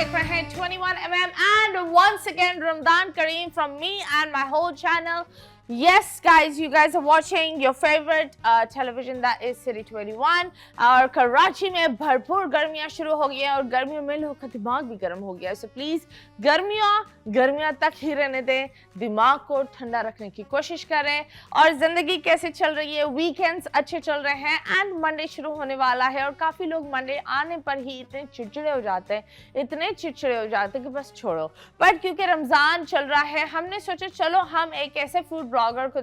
देख रहे हैं 21mm and once again Ramadan Kareem from me and my whole channel. Yes guys, you guys are watching your favorite television that is City 21 और कराची में भरपूर गर्मियाँ शुरू हो गई हैं और गर्मियों में लोगों का दिमाग भी गर्म हो गया है. सो प्लीज़ गर्मियाँ तक ही रहने दें, दिमाग को ठंडा रखने की कोशिश करें. और ज़िंदगी कैसे चल रही है, वीकेंड्स अच्छे चल रहे हैं एंड मंडे शुरू होने वाला है. और काफ़ी लोग मंडे आने पर ही इतने चिड़चिड़े हो जाते हैं कि बस छोड़ो. बट क्योंकि रमज़ान चल रहा है, हमने सोचा चलो हम एक ऐसे फूड ब्लॉगर को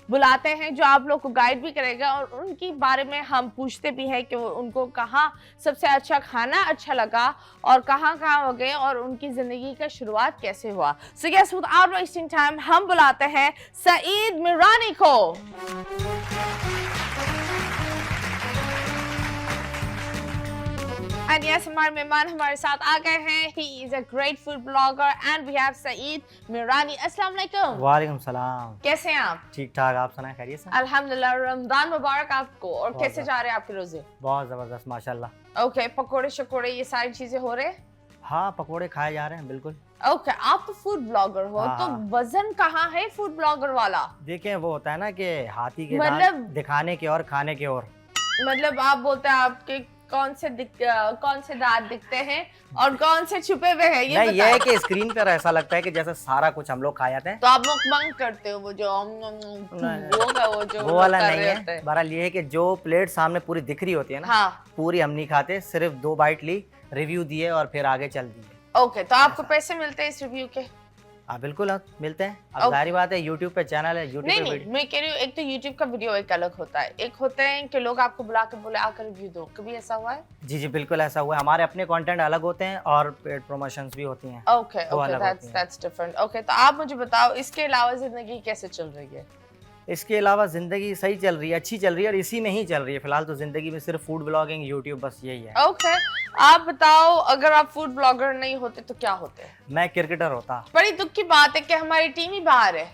बुलाते हैं जो आप लोग को गाइड भी करेगा और उनके बारे में हम पूछते भी हैं कि उनको कहाँ सबसे अच्छा खाना अच्छा लगा और कहाँ हो गए और उनकी ज़िंदगी का शुरुआत कैसे हुआ. So yes, without wasting time हम बुलाते हैं सईद मीरानी को. And yes, हमारे मेहमान हमारे साथ आ गए हैं. He is a great food blogger and we have Saeed Mirani. अस्सलाम वालेकुम. वालेकुम सलाम. कैसे हैं आप? ठीक ठाक, आप सुनाएं खैरियत से? अल्हम्दुलिल्लाह. रमजान मुबारक आपको. और कैसे जा रहे हैं आपके रोजे? बहुत जबरदस्त माशाल्लाह. ओके, पकोड़े शकोड़े ये सारी चीजें हो रहे हैं? हाँ, पकोड़े खाए जा रहे हैं बिल्कुल. ओके, आप तो फूड ब्लॉगर हो. तो वजन कहाँ है फूड ब्लॉगर वाला? देखें, वो होता है ना कि हाथी के मतलब दांत दिखाने के और खाने के और. मतलब आप बोलते हैं आपके कौन से दांत दिखते हैं और कौन से छुपे हुए हैं, ये नहीं, ये है कि स्क्रीन पर ऐसा लगता है कि जैसे सारा कुछ हम लोग खा जाते हैं. तो आप मुकमंग करते हो वो जो वो वाला नहीं है. बहरहाल ये है कि जो प्लेट सामने पूरी दिख रही होती है ना, हाँ. पूरी हम नहीं खाते, सिर्फ 2 बाइट ली, रिव्यू दिए और फिर आगे चल दिए. ओके, तो आपको पैसे मिलते हैं इस रिव्यू के? हाँ बिल्कुल मिलते हैं. अब जाहिर बात है यूट्यूब पे चैनल है, यूट्यूब नहीं, मैं कह रही हूँ एक तो यूट्यूब का वीडियो एक अलग होता है, एक होते हैं कि लोग आपको बुला के बोले आकर रिव्यू दो. कभी ऐसा हुआ है? जी बिल्कुल ऐसा हुआ है. हमारे अपने कंटेंट अलग होते हैं और पेड प्रमोशंस भी होती हैं. Okay, that's different. ओके, तो आप मुझे बताओ इसके अलावा जिंदगी कैसे चल रही है? इसके अलावा ज़िंदगी सही चल रही है, अच्छी चल रही है और इसी में ही चल रही है. फिलहाल तो ज़िंदगी में सिर्फ फूड ब्लॉगिंग, यूट्यूब, बस यही है. ओके, आप बताओ अगर आप फूड ब्लॉगर नहीं होते तो क्या होते? मैं क्रिकेटर होता. बड़ी दुख की बात है कि हमारी टीम ही बाहर है.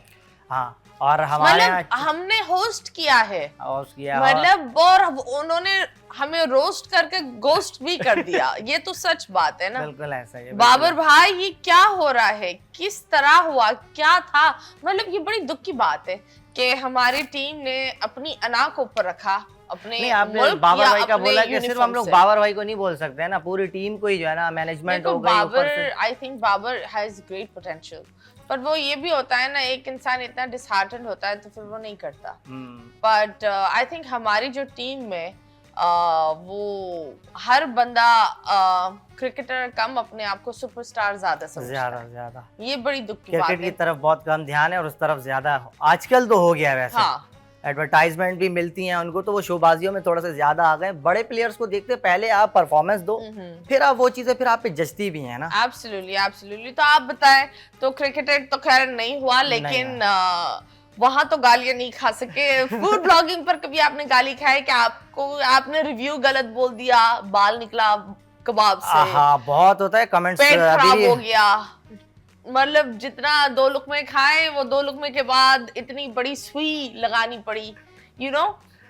हाँ, और हमारे हमने होस्ट किया है, मतलब और उन्होंने हमें रोस्ट करके गोस्ट भी कर दिया. ये तो सच बात है ना. बिल्कुल ऐसा ही है. बाबर भाई, ये क्या हो रहा है, किस तरह हुआ, क्या था? मतलब ये बड़ी दुख की बात है कि हमारी टीम ने अपनी अना को ऊपर रखा. आपने बाबर भाई का बोला कि सिर्फ हम लोग बाबर भाई को नहीं बोल सकते हैं ना, पूरी टीम को ही जो है ना, मैनेजमेंट हो गई ऊपर से. I think Babar has great potential, पर वो ये भी होता है ना, एक इंसान इतना डिसहार्टेंड होता है तो फिर वो नहीं करता. बट आई थिंक हमारी जो टीम में वो हर बंदा क्रिकेटर कम अपने आप को सुपरस्टार ज्यादा. ये बड़ी दुख की बात है. क्रिकेट की तरफ बहुत कम ध्यान है और उस तरफ ज्यादा आजकल तो हो गया है वैसे. हाँ. एडवर्टाइजमेंट भी मिलती हैं उनको, तो वो शोबाजियों में थोड़ा सा ज्यादा आ गए. बड़े प्लेयर्स को देखते पहले आप परफॉर्मेंस दो, फिर आप वो चीजें फिर आप पे जचती भी हैं ना. एब्सोल्युटली. तो आप बताएं, तो क्रिकेटर तो खैर नहीं हुआ, लेकिन वहां तो गालियां नहीं खा सके. फूड ब्लॉगिंग पर कभी आपने गाली खाई कि आपने रिव्यू गलत बोल दिया, बाल निकला कबाब से? हाँ, बहुत होता है. कमेंट्स पेट खराब हो गया, मतलब जितना 2 लुकमे खाए वो 2 लुकमे के बाद इतनी बड़ी सुई लगानी पड़ी, यू नो.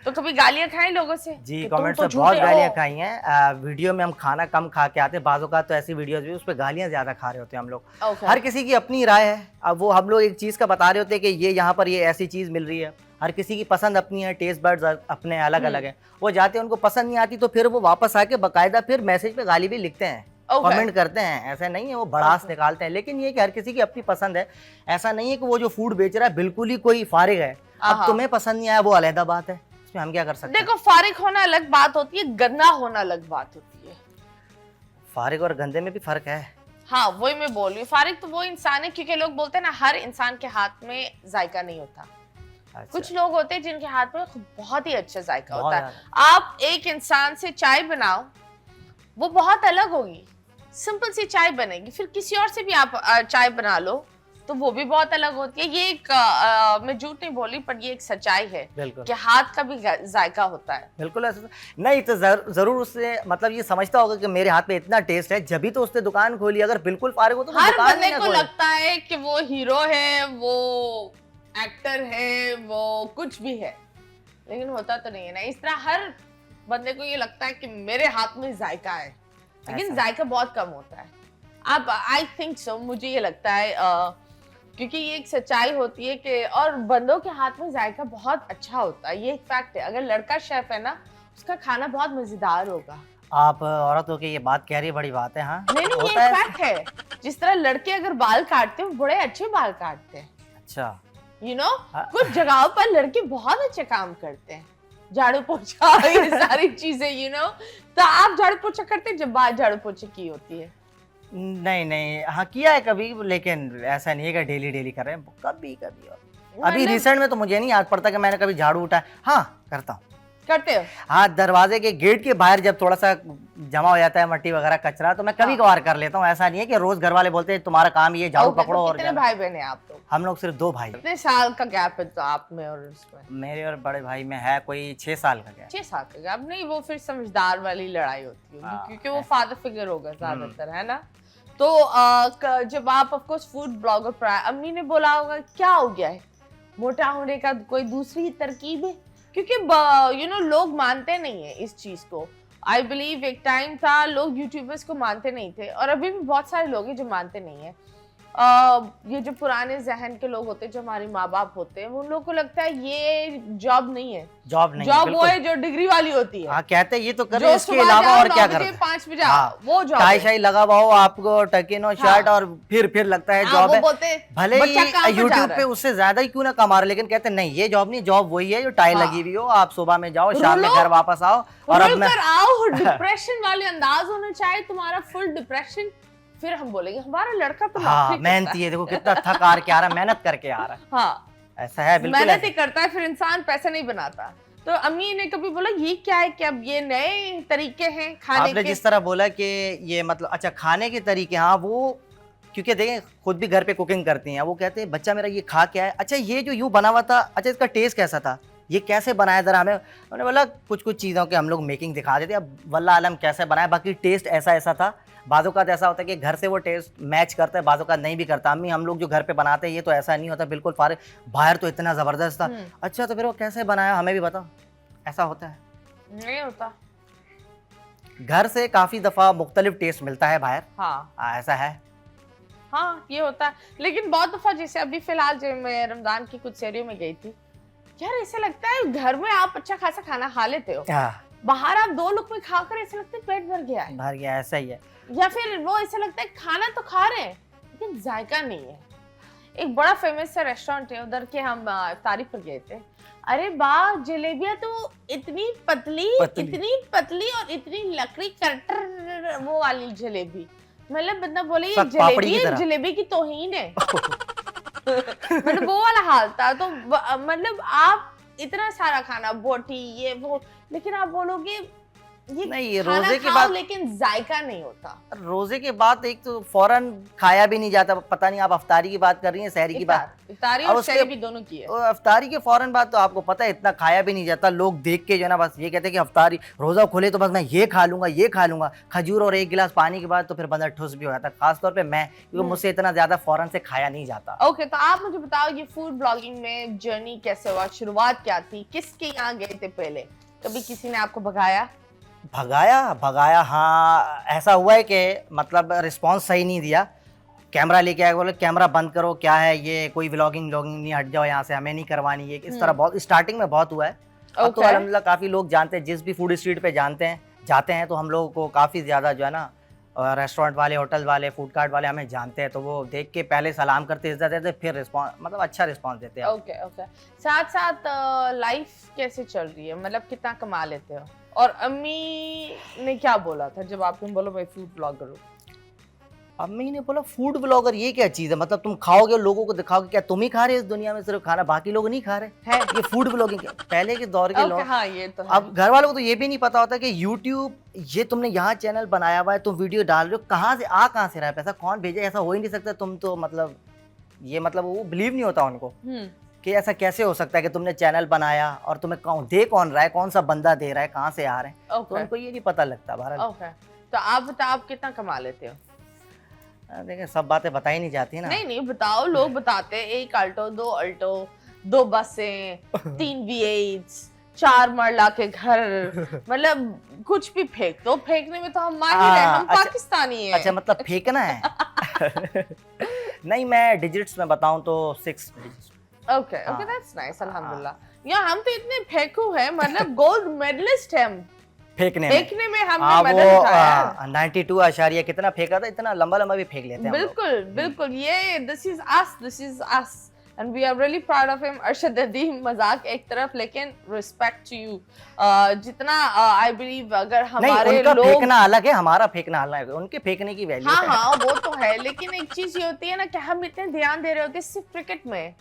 तो कभी गालियां खाई लोगों से? जी, कमेंट्स में बहुत गालियां खाई हैं. वीडियो में हम खाना कम खा के आते हैं, बाजों का तो ऐसी वीडियोस भी उस पे गालियां ज्यादा खा रहे होते हैं हम लोग. हर किसी की अपनी राय है. अब वो हम लोग एक चीज का बता रहे होते हैं कि ये यहाँ पर ये ऐसी चीज मिल रही है. हर किसी की पसंद अपनी है, टेस्ट बर्ड्स अपने अलग अलग है. वो जाते हैं, उनको पसंद नहीं आती तो फिर वो वापस आके बाकायदा फिर मैसेज पे गाली भी लिखते हैं, कमेंट करते हैं. ऐसा नहीं है वो भड़ास निकालते हैं, लेकिन ये कि हर किसी की अपनी पसंद है. ऐसा नहीं है कि वो जो फूड बेच रहा है बिल्कुल ही कोई फारिग है. अब तुम्हें पसंद नहीं आया वो अलग बात है, इसमें हम क्या कर सकते हैं. देखो, फारिग होना अलग बात होती है, गंदा होना अलग बात होती है. फारिग और गंदे में भी फर्क है. हाँ, वही मैं बोल रही हूँ. फारिग तो वो इंसान है, क्योंकि लोग बोलते हैं ना हर इंसान के हाथ में जायका नहीं होता. अच्छा. कुछ लोग होते हैं जिनके हाथ में बहुत ही अच्छा जायका होता है. आप एक इंसान से चाय बनाओ, वो बहुत अलग होगी. सिंपल सी चाय बनेगी, फिर किसी और से भी आप चाय बना लो तो वो भी बहुत अलग होती है. ये एक मैं झूठ नहीं बोली, पर ये एक सच्चाई है कि हाथ का भी जायका होता है. बिल्कुल ऐसा नहीं तो जरूर उससे मतलब ये समझता होगा कि मेरे हाथ में इतना टेस्ट है, जब भी तो उसने दुकान खोली. अगर बिल्कुल फारिग हो तो हर बंदे को लगता है कि वो हीरो है, वो एक्टर है, वो कुछ भी है, लेकिन होता तो नहीं है ना. इस तरह हर बंदे को ये लगता है कि मेरे हाथ में जायका है, लेकिन जायका बहुत कम होता है. आप आई थिंक सो, मुझे ये लगता है क्योंकि ये एक सच्चाई होती है कि और बंदों के हाथ में जायका बहुत अच्छा होता है, ये एक फैक्ट है। अगर लड़का शेफ है ना, उसका खाना बहुत मजेदार होगा। आप औरत हो के ये बात कह रही है, बड़ी बात है। हाँ, नहीं नहीं, ये एक फैक्ट है। जिस तरह लड़के अगर बाल काटते हैं, बड़े अच्छे बाल काटते हैं। अच्छा, यू नो, कुछ जगहों पर लड़के बहुत अच्छे काम करते हैं, झाड़ू पोछा ये सारी चीजें, यू नो। तो आप झाड़ू पोछा करते हैं जब बात झाड़ू पोछे की होती है? नहीं नहीं, हाँ किया है कभी, लेकिन ऐसा नहीं है कि डेली डेली कर रहे हैं, कभी कभी। अभी रिसेंट में तो मुझे नहीं याद पड़ता कि मैंने कभी झाड़ू उठाया। हाँ करता हूँ। करते हो? हाँ, दरवाजे के गेट के बाहर जब थोड़ा सा जमा हो जाता है मट्टी वगैरह कचरा, तो मैं कभी कभार कर लेता हूँ। ऐसा नहीं है कि रोज घर वाले बोलते हैं तुम्हारा काम ये झाड़ू पकड़ो। और कितने भाई बहन हैं आप लोग? हम लोग सिर्फ 2 भाई। कितने साल का गैप है तो आप में और उसमें? मेरे और बड़े भाई में है कोई 6 साल का गैप। 6 साल का गैप? नहीं, वो फिर समझदार वाली लड़ाई होती होगी, क्योंकि वो फादर फिगर होगा ज्यादातर, है ना। तो जब आप ऑफ कोर्स फूड ब्लॉगर पर आए, अम्मी ने बोला होगा क्या हो गया है, मोटा होने का कोई दूसरी तरकीब है? क्योंकि यू नो लोग मानते नहीं है इस चीज को। आई बिलीव एक टाइम था लोग यूट्यूबर्स को मानते नहीं थे, और अभी भी बहुत सारे लोग हैं जो मानते नहीं है। ये जो पुराने जहन के लोग होते हैं, जो हमारे माँ बाप होते हैं, उन लोगों को लगता है ये जॉब नहीं है। जॉब नहीं, जॉब वो है जो डिग्री वाली होती है। हाँ, कहते हैं ये तो करें, इसके अलावा और क्या करें? 5 बजे वो जॉब, टाई शाई लगा हुआ हो आपको, टकीनो शर्ट, और फिर लगता है जॉब है। भले ही यूट्यूब पे उससे ज्यादा ही क्यों ना कमा रहे, लेकिन कहते हैं नहीं ये जॉब नहीं, जॉब वही है जो टाई लगी हुई हो, आप सुबह में जाओ, शाम में घर वापस आओ, और अब मैं आओ। डिप्रेशन वाले अंदाज होना चाहिए तुम्हारा, फुल डिप्रेशन। फिर हम बोलेंगे हमारा लड़का तो हाँ मेहनती है, देखो कितना थक हार के आ रहा है, मेहनत करके आ रहा है। हाँ, ऐसा है, बिल्कुल मेहनत ही करता है, फिर इंसान पैसा नहीं बनाता। तो अम्मी ने कभी बोला ये क्या है, क्या ये नए तरीके हैं खाने के? आपने जिस तरह बोला कि ये मतलब अच्छा खाने के तरीके, हाँ वो क्योंकि देखें खुद भी घर पे कुकिंग करती हैं, वो कहते हैं बच्चा मेरा ये खा क्या है, अच्छा ये जो यूं बना हुआ था, अच्छा इसका टेस्ट कैसा था, ये कैसे बनाया जरा हमें। उन्होंने बोला कुछ चीज़ों के हम लोग मेकिंग दिखा देते, अब वल्लाह आलम कैसे बनाया, बाकी टेस्ट ऐसा था। बाज़ों का ऐसा होता है कि घर से वो टेस्ट मैच करता है, बाज़ों का नहीं भी करता। अम्मी हम लोग जो घर पे बनाते हैं ये तो ऐसा नहीं होता, बिल्कुल फारे, बाहर तो इतना ज़बरदस्त था। अच्छा तो फिर वो कैसे बनाया, हमें भी बताओ। ऐसा होता है? नहीं होता। घर से काफ़ी दफ़ा मुख्तलिफ टेस्ट मिलता है बाहर। हाँ ऐसा है। हाँ ये होता है, लेकिन बहुत दफ़ा, जैसे अभी फिलहाल जब मैं रमज़ान की कुछ सेरियों में गई थी, यार ऐसा लगता है घर में आप अच्छा खासा खाना खा लेते हो, बाहर आप 2 लुक़मे खाकर ऐसा लगता है पेट भर गया है। भर गया, ऐसा ही है। या फिर वो ऐसा लगता है खाना तो खा रहे हैं लेकिन जायका नहीं है। एक बड़ा फेमस सा रेस्टोरेंट है उधर के, हम इफ्तारी पर गए थे। अरे वाह, जलेबियां तो इतनी पतली और इतनी लकड़ी कटर, वो वाली जलेबी, मतलब बंदा बोले ये जलेबी की तौहीन है। मतलब वो वाला हाल था। तो मतलब आप इतना सारा खाना, बोटी ये वो, लेकिन आप बोलोगे ये नहीं, रोजे के बाद लेकिन जायका नहीं होता। रोजे के बाद एक तो फौरन खाया भी नहीं जाता। पता नहीं आप अफ्तारी की बात कर रही हैं, सहरी की बात? इफ्तारी और सहरी भी दोनों की है। अफ्तारी के फौरन बाद तो आपको पता है इतना खाया भी नहीं जाता। लोग देख के जो है ना बस ये कहते हैं कि अफ्तारी रोजा खुले तो बस मैं ये खा लूंगा, खजूर और 1 गिलास पानी के बाद तो फिर बंदा ठुस भी हो जाता है, खासतौर पे मैं, क्योंकि मुझसे इतना ज्यादा फौरन से खाया नहीं जाता। ओके, तो आप मुझे बताओ ये फूड ब्लॉगिंग में जर्नी कैसे हुआ, शुरुआत क्या थी, किसके यहाँ गए थे पहले, कभी किसी ने आपको भगाया? हाँ, ऐसा हुआ है कि मतलब रिस्पांस सही नहीं दिया। कैमरा लेके आए, बोले कैमरा बंद करो, क्या है ये, कोई व्लॉगिंग नहीं, हट जाओ यहाँ से, हमें नहीं करवानी है। इस तरह बहुत स्टार्टिंग में बहुत हुआ है। अब तो अल्हम्दुलिल्लाह काफ़ी लोग जानते हैं, जिस भी फूड स्ट्रीट पे जाते हैं तो हम लोगों को काफ़ी ज़्यादा जो है ना रेस्टोरेंट वाले, होटल वाले, फूड कार्ट वाले हमें जानते हैं, तो वो देख के पहले सलाम करते, इज्जत देते, फिर रिस्पॉन्स मतलब अच्छा रिस्पॉन्स देते हैं। ओके। साथ साथ लाइफ कैसे चल रही है, मतलब कितना कमा लेते हो? और अम्मी ने क्या बोला था जब आपने बोला मैं फूड ब्लॉगर हूँ? अम्मी ने बोला फूड ब्लॉगर ये क्या चीज़ है, मतलब तुम खाओगे लोगों को दिखाओगे, क्या तुम ही खा रहे हो इस दुनिया में सिर्फ खाना, बाकी लोग नहीं खा रहे हैं? ये फूड ब्लॉगिंग पहले के दौर के लोग। हाँ, ये तो है। अब घर वालों को तो ये भी नहीं पता होता कि यूट्यूब, ये तुमने यहाँ चैनल बनाया हुआ है, तुम वीडियो डाल रहे हो, कहाँ से रहा है पैसा, कौन भेजे, ऐसा हो ही नहीं सकता। तुम तो मतलब ये मतलब वो बिलीव नहीं होता उनको कि ऐसा कैसे हो सकता है कि तुमने चैनल बनाया और तुम्हें कौन रहा है, कौन सा बंदा दे रहा है, कहाँ से आ रहे हैं, तो उनको ये नहीं पता लगता। तो आप बताओ, आप कितना कमा लेते हो? देखिए सब बातें बताई नहीं जाती ना। नहीं बताओ, लोग बताते हैं 1 अल्टो, 2 अल्टो, 2 बसें, 3 V8, 4 मरला के घर, मतलब कुछ भी फेंक दो, फेंकने में तो हम माहिर हैं, हम पाकिस्तानी हैं। अच्छा मतलब फेंकना है। नहीं मैं डिजिट्स में बताऊं तो 6 digits. Okay okay that's nice, अल्हम्दुलिल्लाह। या हम तो इतने फेंकू हैं, मतलब गोल्ड मेडलिस्ट हैं हम फेंकने में हमने मेडल उठाया। 92 आशारिया कितना फेंका था, इतना लंबा लंबा भी फेंक लेते हैं बिल्कुल बिल्कुल। ये this is us and we are really proud of him। Arshad Nadeem, मजाक एक तरफ, लेकिन रिस्पेक्ट टू यू। जितना आई बिलीव अगर हमारे उनका लोग फेंकना अलग है, हमारा फेंकना अलग है, उनके फेंकने की वैल्यू हाँ हाँ वो तो है, लेकिन एक चीज ये होती है ना कि हम इतने ध्यान दे रहे होते हैं सिर्फ क्रिकेट में,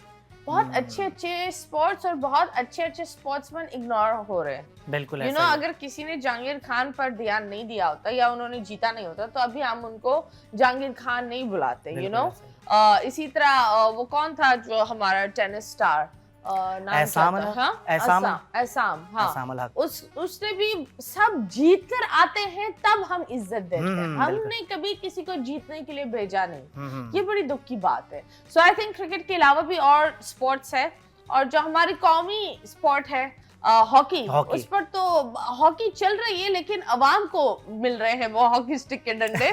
बहुत अच्छे स्पोर्ट्स और बहुत अच्छे स्पोर्ट्समैन इग्नोर हो रहे हैं। बिल्कुल यू नो अगर किसी ने जहांगीर खान पर ध्यान नहीं दिया होता या उन्होंने जीता नहीं होता तो अभी हम उनको जहांगीर खान नहीं बुलाते। यू नो इसी तरह वो कौन था जो हमारा टेनिस स्टार, उसने भी सब जीत कर आते हैं तब हम इज्जत देते हैं, हमने कभी किसी को जीतने के लिए भेजा नहीं। ये बड़ी दुख की बात है। सो आई थिंक क्रिकेट के अलावा भी और स्पोर्ट्स है, और जो हमारी कौमी स्पोर्ट है हॉकी, उस पर तो हॉकी चल रही है लेकिन अवाम को मिल रहे हैं वो हॉकी स्टिक के डंडे।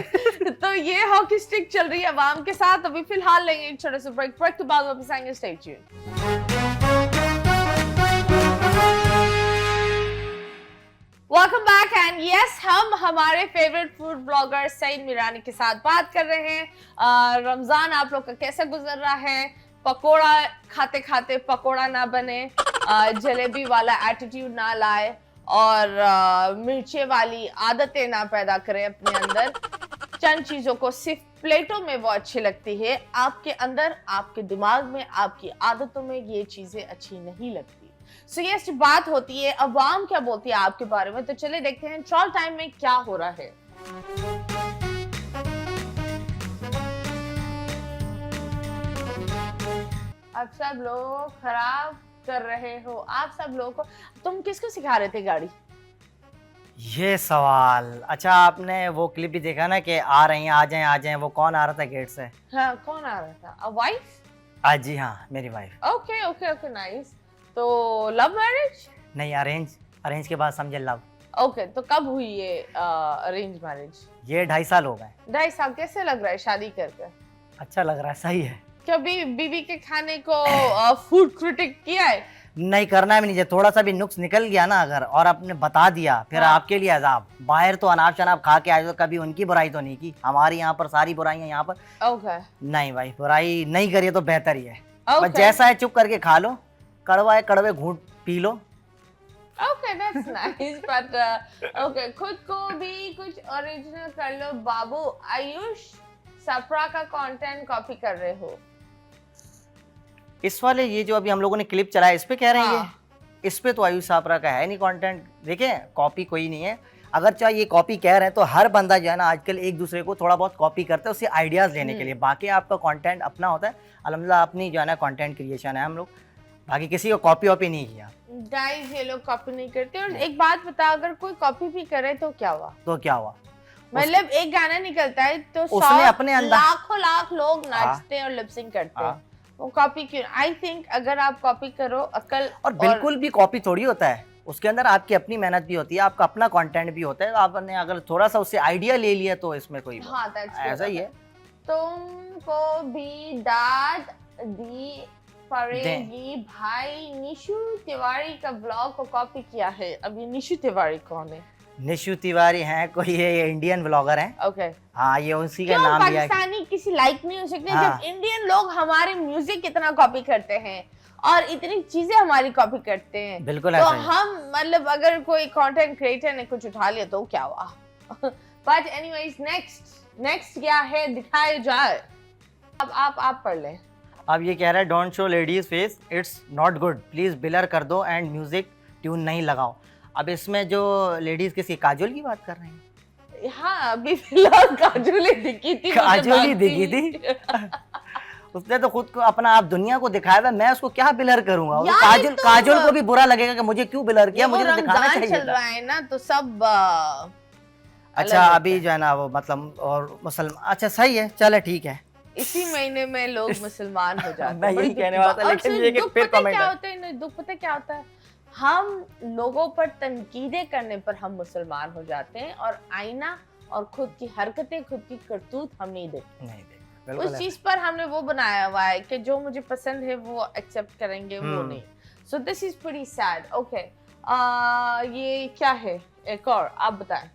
तो ये हॉकी स्टिक चल रही है अवाम के साथ। अभी फिलहाल लेंगे एक छोटे से ब्रेक के बाद वापस आएंगे। Stay tuned. Welcome back and yes, हम हमारे favourite food blogger Saeed Mirani के साथ बात कर रहे हैं। रमजान आप लोग का कैसा गुजर रहा है? पकोड़ा खाते खाते पकोड़ा ना बने, जलेबी वाला एटीट्यूड ना लाए, और मिर्चे वाली आदतें ना पैदा करें अपने अंदर। चंद चीजों को सिर्फ प्लेटों में वो अच्छी लगती है, आपके अंदर, आपके दिमाग में, आपकी आदतों में ये चीजें अच्छी नहीं लगती। सो ये बात होती है, अवाम क्या बोलती है आपके बारे में। तो चले देखते हैं ट्रॉल टाइम में क्या हो रहा है। आप सब लोग खराब कर रहे हो, आप सब लोगों को। तुम किसको सिखा रहे थे गाड़ी? ये सवाल, अच्छा आपने वो क्लिप भी देखा ना कि आ रही हैं, आ जाएं, वो कौन आ रहा था गेट से? हाँ कौन आ रहा था? A wife? जी हाँ मेरी wife. Okay okay okay nice. तो लव मैरिज? नहीं अरेंज के बाद समझे लव। ओके तो कब हुई ये अरेंज मैरिज? ये 2.5 साल हो गए। 2.5 साल कैसे लग रहा है शादी करके? अच्छा लग रहा है, सही है। कभी बीवी के खाने को फूड क्रिटिक किया है? नहीं करना भी नहीं चाहिए, थोड़ा सा भी नुक्स निकल गया ना अगर, और आपने बता दिया फिर आपके लिए अजाब। बाहर तो अनाप शनाप खा के आए तो कभी उनकी बुराई तो नहीं की, हमारी यहाँ पर सारी बुराइयां यहाँ पर। ओके नहीं भाई बुराई नहीं करिए तो बेहतर ही है। बस जैसा है चुप करके खा लो, कड़वा है कड़वे घूंट पी लो। Okay that's nice but okay खुद को भी कुछ ओरिजिनल कर लो बाबू। आयुष सप्रा का कंटेंट कॉपी कर रहे हो? इस वाले ये जो अभी हम लोगों ने क्लिप चलाया इस पे कह रहे हैं ये? इस पे तो आयुष सापरा का है नहीं कंटेंट। देखें कॉपी कोई नहीं है, अगर चाहे ये कॉपी कह रहे हैं तो हर बंदा जो है ना आजकल एक दूसरे को थोड़ा बहुत कॉपी करता है उससे आइडियाज लेने के लिए। बाकी आपका कंटेंट अपना होता है, अल्हम्दुलिल्लाह अपनी जो है ना कंटेंट क्रिएशन है हम लोग, बाकी किसी को कॉपी वॉपी नहीं किया। गाइस ये लोग कॉपी नहीं करते। और एक बात बता, अगर कोई कॉपी भी करे तो क्या हुआ? मतलब एक गाना निकलता है तो उसने अपने अंदर लाखों लाख लोग नाचते हैं और लिपसिंग करते हैं, वो कॉपी क्यों? आई थिंक अगर आप कॉपी करो अकल, और बिल्कुल भी कॉपी थोड़ी होता है, उसके अंदर आपकी अपनी मेहनत भी होती है, आपका अपना कंटेंट भी होता है। आपने अगर थोड़ा सा उससे आइडिया ले लिया तो इसमें कोई ऐसा ही है। तुमको भी दाद दी पड़ेगी भाई। निशु तिवारी का ब्लॉग को कॉपी किया है। अभी निशु तिवारी कौन है? निशु तिवारी हैं कोई, ये इंडियन ब्लॉगर हैं। ओके हाँ ये उसी का नाम लिया है। पाकिस्तानी किसी लाइक नहीं हो सकते जब इंडियन लोग हमारे म्यूजिक कितना कॉपी करते हैं और इतनी चीजें हमारी कॉपी करते हैं। बिल्कुल तो हम मतलब अगर कोई कंटेंट क्रिएटर ने कुछ उठा लिया तो क्या हुआ? बट एनीवेज नेक्स्ट क्या है दिखाया जाए। अब आप पढ़ लें। अब ये कह रहा है don't show ladies face, it's not good, please blur कर दो एंड म्यूजिक ट्यून नहीं लगाओ। अब इसमें जो लेडीज किसी काजोल की बात कर रहे हैं? हाँ अभी फिलहाल काजोल दिखी थी। उसने तो खुद को अपना आप दुनिया को दिखाया हुआ, मैं उसको क्या ब्लर करूंगा? काजोल को भी बुरा लगेगा कि मुझे क्यों ब्लर किया, मुझे तो दिखाना चाहिए चल रहा है ना तो सब अच्छा अभी जो है ना वो मतलब और मुसलमान। अच्छा सही है, चले ठीक है। इसी महीने में लोग मुसलमान हो जाते हैं। मैं यही कहने वाला था, लेकिन ये कि फिर कमेंट क्या होता है दुख पता क्या होता है? हम लोगों पर तनकीदें करने पर हम मुसलमान हो जाते हैं और आईना और खुद की हरकतें, खुद की करतूत हम नहीं देखते। उस चीज पर हमने वो बनाया हुआ है कि जो मुझे पसंद है वो एक्सेप्ट करेंगे, वो नहीं। सो this is pretty sad. Okay, ये क्या है एक और, आप बताएं।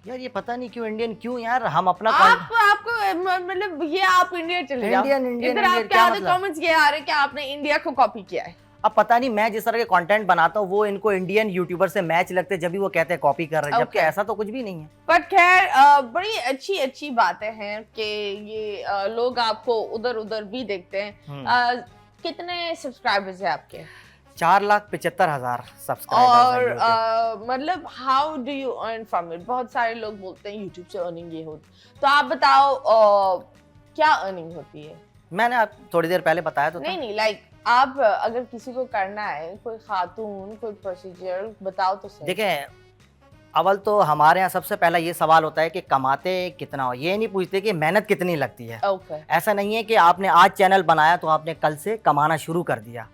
यार ये पता नहीं क्यों इंडियन, क्यों यार हम अपना आपको मतलब ये आप इंडिया चले जाओ, इधर आपके आधे कमेंट्स ये आ रहे हैं कि आपने इंडिया को कॉपी किया है। अब पता नहीं, मैं जिस तरह के कंटेंट बनाता हूँ वो इनको इंडियन यूट्यूबर से मैच लगते हैं जब भी वो कहते हैं कॉपी कर रहे हैं, जबकि ऐसा तो कुछ भी नहीं है। बट खैर बड़ी अच्छी बातें हैं कि ये लोग आपको उधर उधर भी देखते हैं। कितने सब्सक्राइबर्स हैं आपके? 4,75,000 सब्सक्राइबर्स। और मतलब how do you earn from it? बहुत सारे लोग बोलते हैं यूट्यूब से अर्निंग ये होती, तो आप बताओ क्या अर्निंग होती है? मैंने आप थोड़ी देर पहले बताया तो नहीं लाइक आप अगर किसी को करना है, कोई खातून, कोई प्रोसीजर बताओ तो सही। देखें, अव्वल तो हमारे यहाँ सबसे पहला ये सवाल होता है कि कमाते कितना हो, ये नहीं पूछते कि मेहनत कितनी लगती है। ऐसा नहीं है कि आपने आज चैनल बनाया तो आपने कल से कमाना शुरू कर दिया।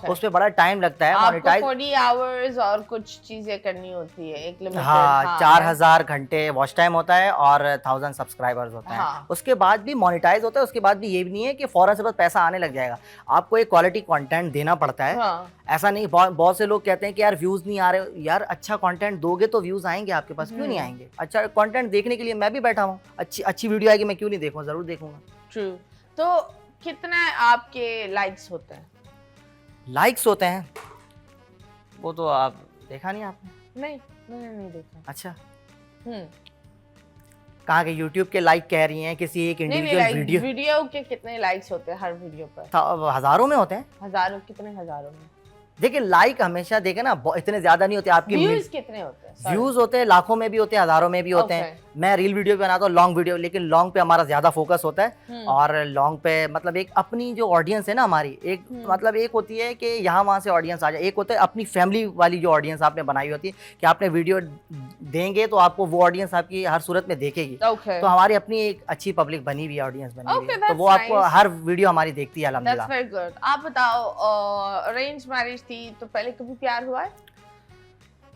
उस पे बड़ा टाइम लगता है। आपको 40 आवर्स और कुछ चीजें करनी होती है, एक लिमिटेड। हाँ, 4,000 घंटे वॉच टाइम होता है और 1000 सब्सक्राइबर्स होता है। उसके बाद भी मोनेटाइज होता है। उसके बाद भी ये भी नहीं है कि फौरन से बस पैसा आने लग जाएगा, आपको एक क्वालिटी कंटेंट देना पड़ता है। ऐसा नहीं, बहुत से लोग कहते हैं कि यार व्यूज नहीं आ रहे। यार अच्छा कंटेंट दोगे तो व्यूज आएंगे आपके पास, क्यों नहीं आएंगे? अच्छा कंटेंट देखने के लिए मैं भी बैठा हूँ, अच्छी वीडियो आएगी मैं क्यों नहीं देखूंगा, जरूर देखूंगा। ट्रू। तो कितना आपके लाइक्स होते हैं? लाइक्स होते हैं वो तो आप देखा नहीं आपने? नहीं, मैंने नहीं देखा। अच्छा, कहाँ के यूट्यूब के लाइक कह रही हैं? किसी एक इंडिविजुअल वीडियो के कितने लाइक्स होते हैं हर वीडियो पर? हजारों में होते हैं। हजारों? कितने हजारों में? देखिए लाइक हमेशा देखे ना, इतने ज्यादा नहीं होते। आपके व्यूज कितने होते हैं? व्यूज होते हैं लाखों में भी होते हैं, हजारों में भी होते हैं। मैं रील वीडियो बनाता हूँ, लॉन्ग वीडियो, लेकिन लॉन्ग पे हमारा ज्यादा फोकस होता है। और लॉन्ग पे मतलब एक अपनी जो ऑडियंस है ना हमारी, एक मतलब एक होती है कि यहाँ वहाँ से ऑडियंस आ जाए, एक होता है अपनी फैमिली वाली जो ऑडियंस आपने बनाई होती है कि आपने वीडियो देंगे तो आपको वो ऑडियंस आपकी हर सूरत में देखेगी। तो हमारी अपनी एक अच्छी पब्लिक बनी हुई है, ऑडियंस बनी हुई है, तो वो आपको हर वीडियो हमारी देखती है अल्हम्दुलिल्लाह। आप बताओ, अरेंज मैरिज थी तो पहले कभी प्यार हुआ है?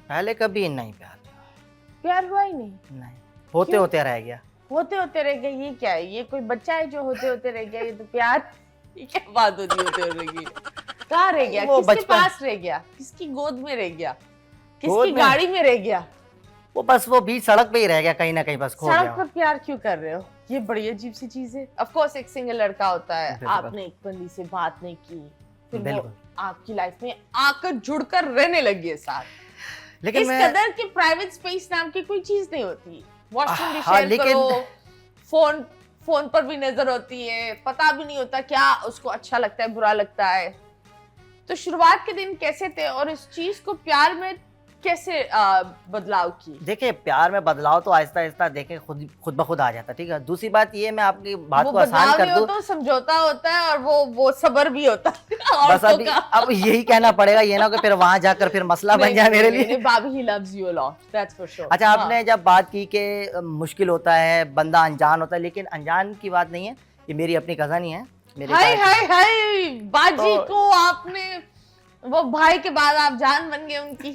पहले कभी नहीं प्यार हुआ ही नहीं। होते होते रह गया। होते होते रह गया? ये क्या है? ये कोई बच्चा है जो होते होते रह गया? ये तो प्यार, ये क्या बात होती होते रह गई? कहाँ रह गया? किसके पास रह गया? किसकी गोद में रह गया? किसकी गाड़ी में रह गया? वो बस वो बीच सड़क पे ही रह गया कहीं ना कहीं, बस खो गया। सड़क पर प्यार क्यों कर रहे हो? ये बड़ी अजीब सी चीज है। ऑफ कोर्स एक सिंगल लड़का होता है, आपने एक बंदी से बात नहीं की, फिर वो आपकी लाइफ में आकर जुड़कर रहने लगी है साथ। लेकिन इस कदर की प्राइवेट स्पेस नाम की कोई चीज नहीं होती। वॉशरूम भी शेयर करो, फोन पर भी नजर होती है, पता भी नहीं होता क्या उसको अच्छा लगता है, बुरा लगता है। तो शुरुआत के दिन कैसे थे और इस चीज को प्यार में कैसे बदलाव की? देखिए प्यार में बदलाव तो आहिस्ता आहिस्ता देखे खुद ब खुद आ जाता है। ठीक है, दूसरी बात ये, मैं आपकी बात को आसान कर दूं, तो समझौता होता है और वो सब्र भी होता है। बस अब यही कहना पड़ेगा, ये ना कि फिर वहां जाकर फिर मसला बन जाए मेरे लिए। भाभी he loves you a lot, that's for sure. अच्छा, आपने जब बात की कि मुश्किल होता है, बंदा अनजान होता है, लेकिन अनजान की बात नहीं है, ये मेरी अपनी कजन ही है। हाय बाजी को आपने वो भाई के बाद आप जान बन गए उनकी।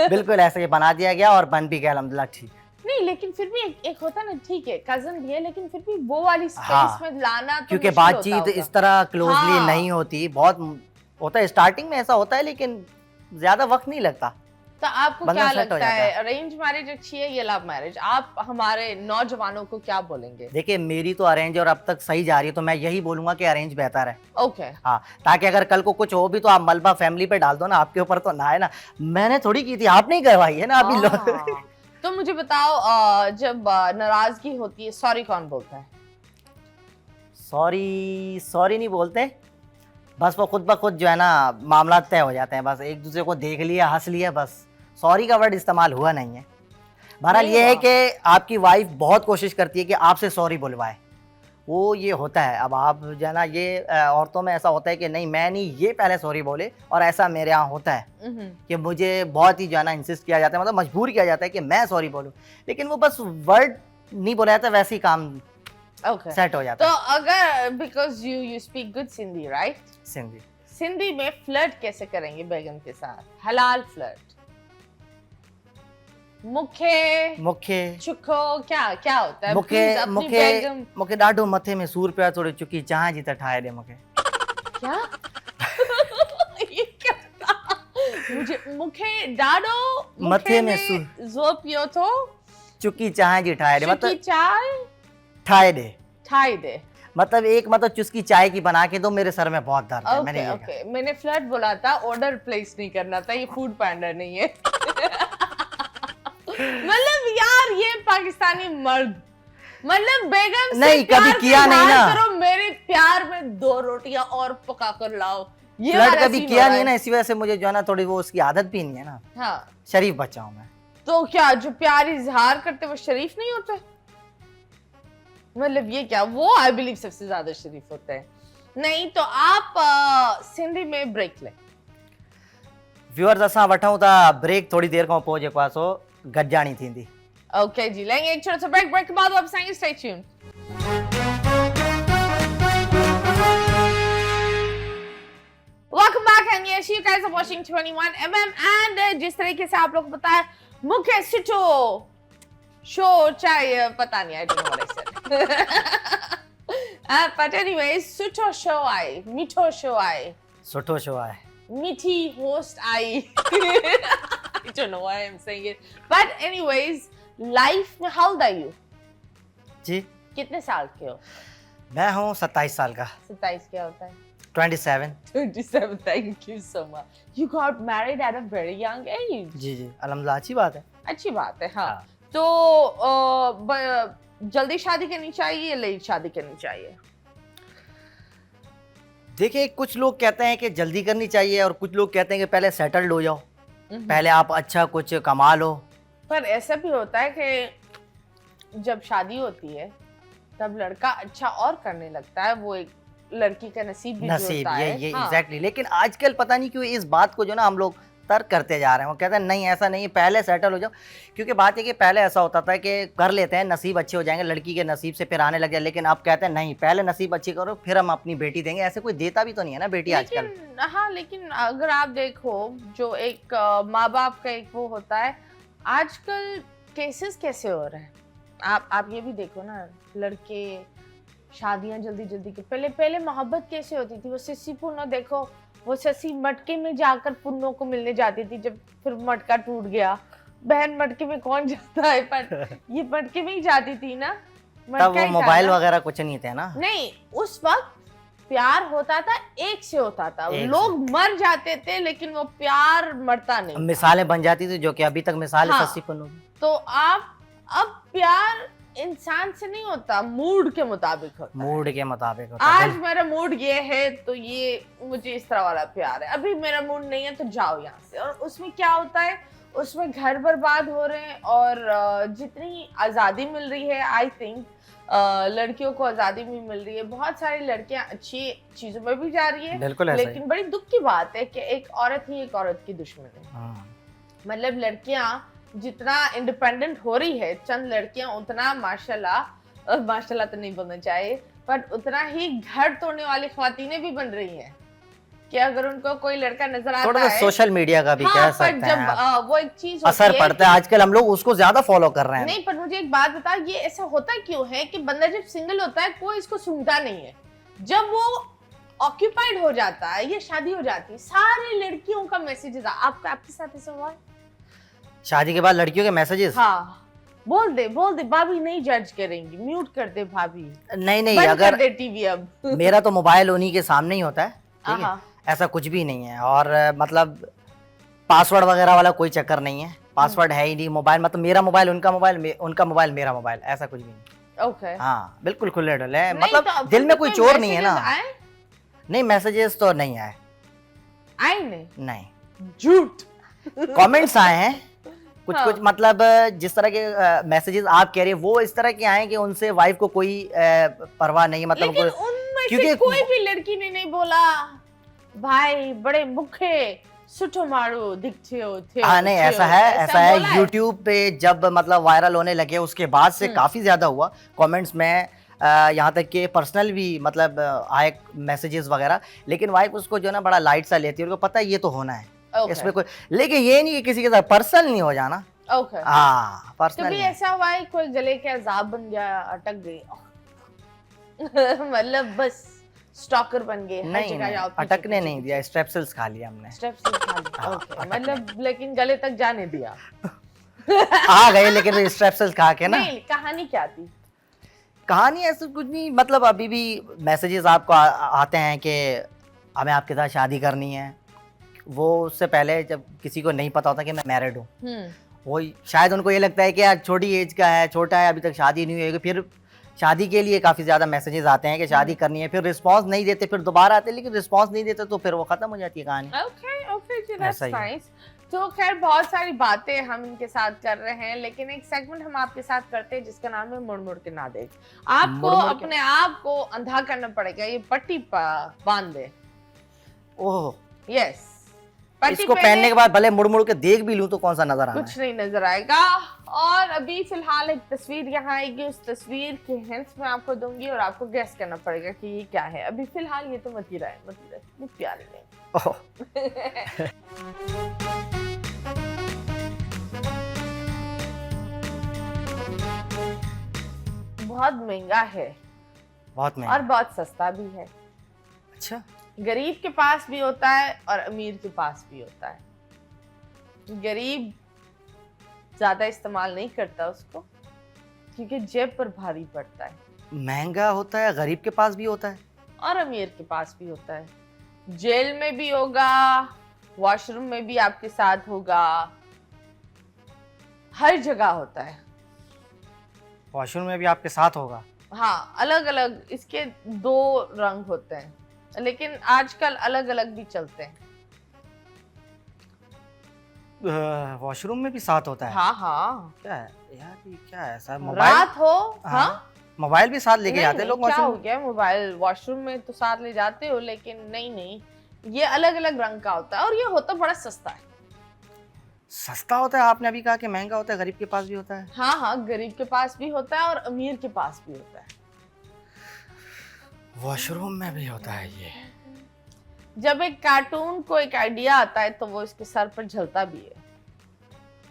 बिल्कुल ऐसे ही बना दिया गया और बन भी गया अल्हम्दुलिल्लाह। ठीक नहीं, लेकिन फिर भी एक होता ना, ठीक है कजन भी है, लेकिन फिर भी वो वाली स्पेस में लाना तो क्योंकि बातचीत इस तरह क्लोजली नहीं होती, बहुत होता है स्टार्टिंग में ऐसा होता है, लेकिन ज्यादा वक्त नहीं लगता। तो आपको क्या लगता है, अरेंज मैरिज अच्छी है या लव मैरिज? आप हमारे नौजवानों को क्या बोलेंगे? देखिए मेरी तो अरेंज और अब तक सही जा रही है, तो मैं यही बोलूंगा कि अरेंज बेहतर है। ओके हाँ, ताकि अगर कल को कुछ हो भी तो आप मलबा फैमिली पे डाल दो ना, आपके ऊपर तो ना है ना। मैंने थोड़ी की थी, आपने ही करवाई है ना अभी। तो मुझे बताओ, जब नाराजगी होती है सॉरी कौन बोलता है? सॉरी नहीं बोलते, बस वो खुद ब खुद जो है ना मामला तय हो जाते हैं। बस एक दूसरे को देख लिया, हंस लिया, बस सॉरी का वर्ड इस्तेमाल हुआ नहीं है। बहरहाल ये है कि आपकी वाइफ बहुत कोशिश करती है कि आपसे सॉरी बुलवाए, वो ये होता है। अब आप जो है ना, ये औरतों में ऐसा होता है कि नहीं मैं नहीं, ये पहले सॉरी बोले, और ऐसा मेरे यहाँ होता है कि मुझे बहुत ही जो है ना इंसिस्ट किया जाता है, मतलब मजबूर किया जाता है कि मैं सॉरी बोलूँ, लेकिन वो बस वर्ड नहीं बोला जाता, वैसे ही काम सेट हो जाता है। तो अगर because you speak good Sindhi, right? Sindhi Sindhi में फ्लर्ट कैसे करेंगे बेगम के साथ? हलाल फ्लर्ट। मुखे चुखो क्या क्या होता है? मुखे ॾाढो मथे में सूर पिया थोड़ी चुकी चाह जी त ठाहे दे मुखे। क्या? ये क्या था? मुझे मुखे ॾाढो मथे में ज़ोर पियो थो चुकी चाह जी ठाहे दे, मतलब चाय ठाहे दे मतलब एक मतलब चुस्की चाय की बना के दो, मेरे सर में बहुत दर्द है। मैंने फ्लर्ट बोला था, ऑर्डर प्लेस नहीं करना था, ये फूड पांडा नहीं है। मतलब यार ये पाकिस्तानी मर्द, मतलब बेगम से नहीं कभी किया नहीं ना, करो मेरे प्यार में 2 रोटियां और पका कर लाओ, ये फ्लर्ट कभी किया नहीं ना, इसी वजह से मुझे जो है ना थोड़ी वो उसकी आदत भी नहीं है ना। हाँ शरीफ बच्चा हूं मैं। तो क्या जो प्यार इजहार करते वो शरीफ नहीं होते? मतलब ये क्या, वो आई बिलीव सबसे ज्यादा शरीफ होते हैं। नहीं तो आप सिंधी में ब्रेक ले। व्यूअर्स असां वठूं था ब्रेक, थोड़ी देर खां पोइ जेको आहे सो गॾिजाणी थींदी। ओके जी, लेंगे एक छोटा सा ब्रेक के बाद वापस आएंगे, stay tuned. Welcome back and yes you guys are watching 21mm and जिस तरीके से आप लोग को पता है मुखे सुठो शो चाहे पता नहीं, I don't know what I said. But anyways सुठो शो आए, मीठो शो आए, सुठो शो आए, मीठी host I. I don't know why I'm saying it. But anyways life में how old are you? जी कितने साल के हो? मैं हूँ 27 साल का। 27 क्या होता है? 27। Thank you so much. You got married at a very young age. जी अल्हम्दुलिल्लाह, अच्छी बात है। अच्छी बात है हाँ। तो जल्दी शादी करनी चाहिए या लेट शादी करनी चाहिए? देखिए कुछ लोग कहते हैं कि जल्दी करनी चाहिए और कुछ लोग कहते हैं कि पहले सेटल्ड हो जाओ, पहले आप अच्छा कुछ कमा लो। पर ऐसा भी होता है कि जब शादी होती है तब लड़का अच्छा और करने लगता है, वो एक लड़की का नसीब भी होता है। ये एग्जैक्टली। लेकिन आजकल पता नहीं क्यों इस बात को जो ना हम लोग तर्क करते जा रहे हैं, वो कहते हैं नहीं ऐसा नहीं, पहले सेटल हो जाओ। क्योंकि बात है कि पहले ऐसा होता था कि कर लेते हैं, नसीब अच्छे हो जाएंगे, लड़की के नसीब से फिर आने लग जाए। लेकिन अब कहते हैं नहीं, पहले नसीब अच्छी करो फिर हम अपनी बेटी देंगे। ऐसे कोई देता भी तो नहीं है ना बेटी आजकल। हाँ लेकिन अगर आप देखो जो एक माँ बाप का एक वो होता है, आजकल केसेस कैसे हो रहे हैं आप ये भी देखो ना, लड़के शादियां जल्दी जल्दी के, पहले मोहब्बत कैसे होती थी? वो सिस्सी पुन्नो देखो, वो ससी मटके में जाकर पुन्नो को मिलने जाती थी, जब फिर मटका टूट गया, बहन मटके में कौन जाता है, पर ये मटके में ही जाती थी ना। तब वो मोबाइल वगैरह कुछ नहीं थे ना। नहीं उस वक्त प्यार होता था, एक से होता था, लोग मर जाते थे लेकिन वो प्यार मरता नहीं। मिसालें बन जाती थी जो कि अभी तक मिसालें हाँ, सस्सी पुन्नो। तो आप अब प्यार इंसान से नहीं होता, मूड के मुताबिक होता है। मूड के मुताबिक होता है। आज मेरा मूड ये है तो ये मुझे इस तरह वाला प्यार है, अभी मेरा मूड नहीं है तो जाओ यहाँ से। और उसमें क्या होता है, उसमें घर बर्बाद हो रहे हैं। और जितनी आज़ादी मिल रही है, आई थिंक लड़कियों को आज़ादी भी मिल रही है, बहुत सारी लड़कियां अच्छी चीज़ों में भी जा रही है। लेकिन बड़ी दुख की बात है कि एक औरत ही एक औरत की दुश्मन है। मतलब लड़कियां जितना इंडिपेंडेंट हो रही है, चंद लड़कियां उतना माशाल्लाह तो नहीं बोलना चाहिए, पर उतना ही घर तोड़ने वाली ख्वातीनें भी बन रही हैं कि अगर उनको कोई लड़का नजर आता है। सोशल मीडिया का भी कह सकते हैं, जब वो एक चीज असर पड़ता है, आजकल हम लोग उसको ज्यादा फॉलो कर रहे हैं। नहीं पर मुझे एक बात बता, ये ऐसा होता क्यों है कि बंदा जब सिंगल होता है कोई इसको सुनता नहीं है, जब वो ऑक्यूपाइड हो जाता है या शादी हो जाती है, सारी लड़कियों का मैसेजेस आपके साथ ऐसा हुआ है? शादी के बाद लड़कियों के मैसेजेस? हाँ, बोल दे भाभी, नहीं जज करेंगी, म्यूट कर दे भाभी, नहीं अगर दे टीवी अब। मेरा तो मोबाइल उन्हीं के सामने ही होता है, ठीक है, ऐसा कुछ भी नहीं है। और मतलब पासवर्ड वगैरह वाला कोई चक्कर नहीं है, पासवर्ड है ही नहीं मोबाइल, मतलब मेरा मोबाइल उनका मोबाइल, उनका मोबाइल मेरा मोबाइल, ऐसा कुछ भी नहीं। ओके हाँ बिल्कुल खुले डुले, मतलब तो दिल में कोई चोर नहीं है ना। नहीं मैसेजेस तो नहीं आए। नहीं झूठ। कमेंट्स आए हैं कुछ मतलब जिस तरह के मैसेजेस आप कह रहे हैं वो इस तरह के आए कि उनसे वाइफ को कोई परवाह नहीं, मतलब क्योंकि कोई भी लड़की ने नहीं बोला भाई बड़े मुखे सुठो मारू दिखते हो थे। हाँ नहीं ऐसा है YouTube पे जब मतलब वायरल होने लगे उसके बाद से काफी ज्यादा हुआ कमेंट्स में। यहाँ तक कि पर्सनल भी मतलब आए मैसेजेस वगैरह, लेकिन वाइफ उसको जो है ना बड़ा लाइट सा लेती है, उनको पता है ये तो होना है। इसमें कोई, लेकिन ये नहीं कि किसी के साथ पर्सनल नहीं हो जाना। हाँ, पर्सनल। कभी ऐसा हुआ है कोई गले के अजाब बन गया, अटक गई मतलब बस स्टॉकर बन गए? नहीं, अटकने नहीं दिया, स्ट्रेप्सिल्स खा लिया हमने। स्ट्रेप्सिल्स खा लिया, ओके। मतलब लेकिन गले तक जाने दिया आ गए लेकिन स्ट्रेप्सिल्स खा के ना। नहीं, कहानी क्या थी? कहानी ऐसा कुछ नहीं, मतलब अभी भी मैसेजेस आपको आते हैं कि हमें आपके साथ शादी करनी है। वो उससे पहले जब किसी को नहीं पता होता कि मैं मैरिड हूँ, वो शायद उनको ये लगता है कि यार छोटी एज का है, छोटा है, अभी तक शादी नहीं हुई। फिर शादी के लिए काफ़ी ज़्यादा मैसेजेस आते हैं कि शादी करनी है, फिर रिस्पांस नहीं देते, फिर दोबारा आते हैं, लेकिन रिस्पांस नहीं देते तो फिर वो ख़त्म हो जाती है कहानी। ओके जी, दैट्स नाइस। तो खैर बहुत सारी बातें हम इनके साथ कर रहे हैं, लेकिन एक सेगमेंट हम आपके साथ करते हैं जिसका नाम है मुड़ मुड़ के ना देख। आपको अपने आप को अंधा करना पड़ेगा, ये पट्टी बांध दे। ओह यस, इसको पहनने के बाद भले मुड़ मुड़ के देख भी लूं तो कौन सा नजर आना कुछ नहीं नजर आएगा। और अभी फिलहाल एक तस्वीर यहाँ आएगी, उस तस्वीर के हिंट्स मैं आपको दूंगी और आपको गेस करना पड़ेगा कि ये क्या है। अभी फिलहाल ये तो मत ही रहे, बहुत प्यारी है। बहुत महंगा है, बहुत महंगा और बहुत सस्ता भी है। अच्छा, गरीब के पास भी होता है और अमीर के पास भी होता है। गरीब ज्यादा इस्तेमाल नहीं करता उसको क्योंकि जेब पर भारी पड़ता है। महंगा होता है, गरीब के पास भी होता है और अमीर के पास भी होता है। जेल में भी होगा, वॉशरूम में भी आपके साथ होगा, हर जगह होता है। वॉशरूम में भी आपके साथ होगा? हाँ, अलग अलग इसके 2 रंग होते हैं, लेकिन आजकल अलग अलग भी चलते हैं। वॉशरूम में भी साथ होता है? हाँ हाँ। क्या है यार, ये क्या है सर? रात हो, हाँ मोबाइल भी साथ लेके जाते लोग वॉशरूम? क्या हो गया, मोबाइल वॉशरूम में तो साथ ले जाते हो, लेकिन नहीं, ये अलग अलग रंग का होता है और ये होता बड़ा सस्ता है। सस्ता होता है? आपने अभी कहा कि महंगा होता है, गरीब के पास भी होता है? हाँ, गरीब के पास भी होता है और अमीर के पास भी होता है। वॉशरूम में भी होता है ये? जब एक कार्टून को एक आइडिया आता है तो वो इसके सर पर झलता भी है।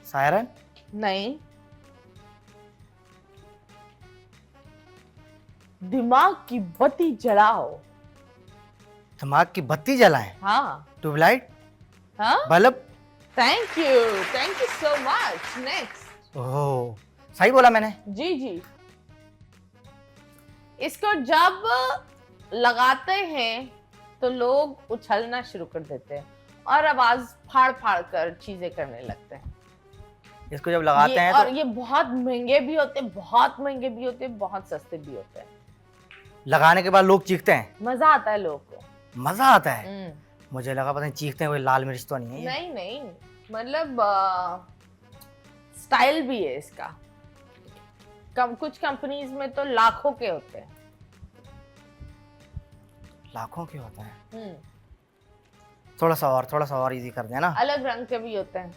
सायरन? नहीं, दिमाग की बत्ती जलाओ। दिमाग की बत्ती जलाएं? हाँ। ट्यूबलाइट? हाँ, bulb? Thank you so much. Next. ओह, सही बोला मैंने? जी। इसको जब लगाते हैं तो लोग उछलना शुरू कर देते हैं और आवाज फाड़ फाड़ कर चीजें करने लगते हैं। इसको जब लगाते हैं और तो ये बहुत महंगे भी होते हैं, बहुत महंगे भी होते हैं, बहुत सस्ते भी होते हैं। लगाने के बाद लोग चीखते हैं? मजा आता है लोगों को। मजा आता है? मुझे लगा पता नहीं चीखते हैं, कोई लाल मिर्च तो नहीं है? नहीं, मतलब स्टाइल भी है इसका। कुछ कंपनीज में तो लाखों के होते हैं। लाखों के होते हैं? थोड़ा सा और इजी कर दें ना। अलग रंग के भी होते हैं।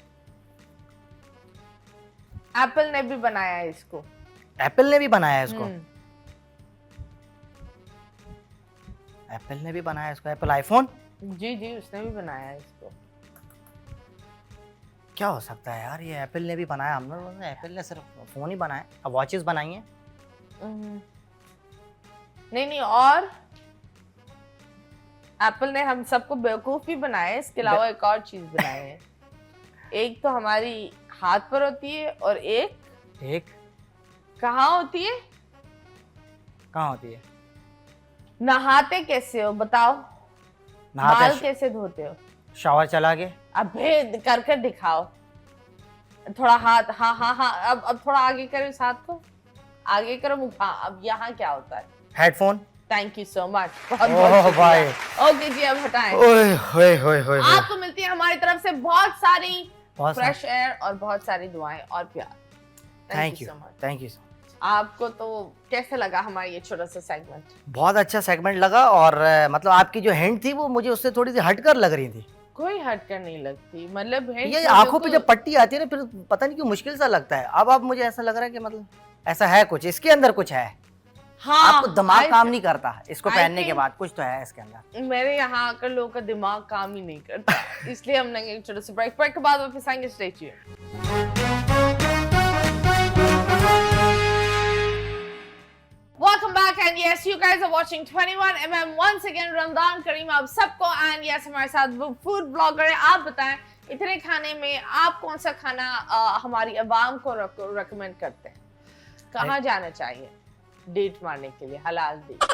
एप्पल ने भी बनाया है इसको। एप्पल ने भी बनाया है इसको? एप्पल ने भी बनाया इसको? Apple iPhone? जी, उसने भी बनाया है इसको। क्या हो सकता है यार, ये एप्पल ने भी बनाया? हम लोगों ने एप्पल ने सिर्फ फोन ही बनाया, अब वॉचेस बनाई हैं? नहीं, और एप्पल ने हम सबको बेवकूफ भी बनाया है। इसके अलावा एक और चीज बनाई है। एक तो हमारी हाथ पर होती है और एक कहाँ होती है? कहाँ होती है? नहाते कैसे हो बताओ? बाल कैसे धोते हो? शावर चला के? अबे कर दिखाओ थोड़ा हाथ। हाँ, अब थोड़ा आगे करो इस हाथ को, आगे करो मुख। हाँ, अब यहाँ क्या होता है? Headphone. Thank you so much. भाई ओके जी, अब हटाएं। ओए आपको मिलती है हमारी तरफ से बहुत सारी फ्रेश एयर और बहुत सारी दुआएं और प्यार। Thank you so much. आपको तो कैसे लगा हमारा ये छोटा सा सेगमेंट? बहुत अच्छा सेगमेंट लगा, और मतलब आपकी जो हिंट थी वो मुझे उससे थोड़ी सी हटकर लग रही थी। कोई हटकर नहीं लगती, मतलब ये आंखों पे जब पट्टी आती है ना, फिर पता नहीं क्यों मुश्किल सा लगता है। अब मुझे ऐसा लग रहा है कि मतलब ऐसा है कुछ, इसके अंदर कुछ है। हाँ, आपको दिमाग काम नहीं करता इसको पहनने के बाद, कुछ तो है इसके अंदर। मेरे यहाँ आकर लोगों का दिमाग काम ही नहीं करता, इसलिए हम लेंगे एक छोटा सा ब्रेक के बाद वापस आएंगे। Stay tuned. Welcome back and yes, you guys are watching 21mm once again। Ramzan करीम आप सबको। and yes, हमारे साथ वो फूड ब्लॉगर है। आप बताएं, इतने खाने में आप कौन सा खाना हमारी आवाम को रेकमेंड करते हैं? कहाँ जाना चाहिए डेट मारने के लिए, हलाल डेट?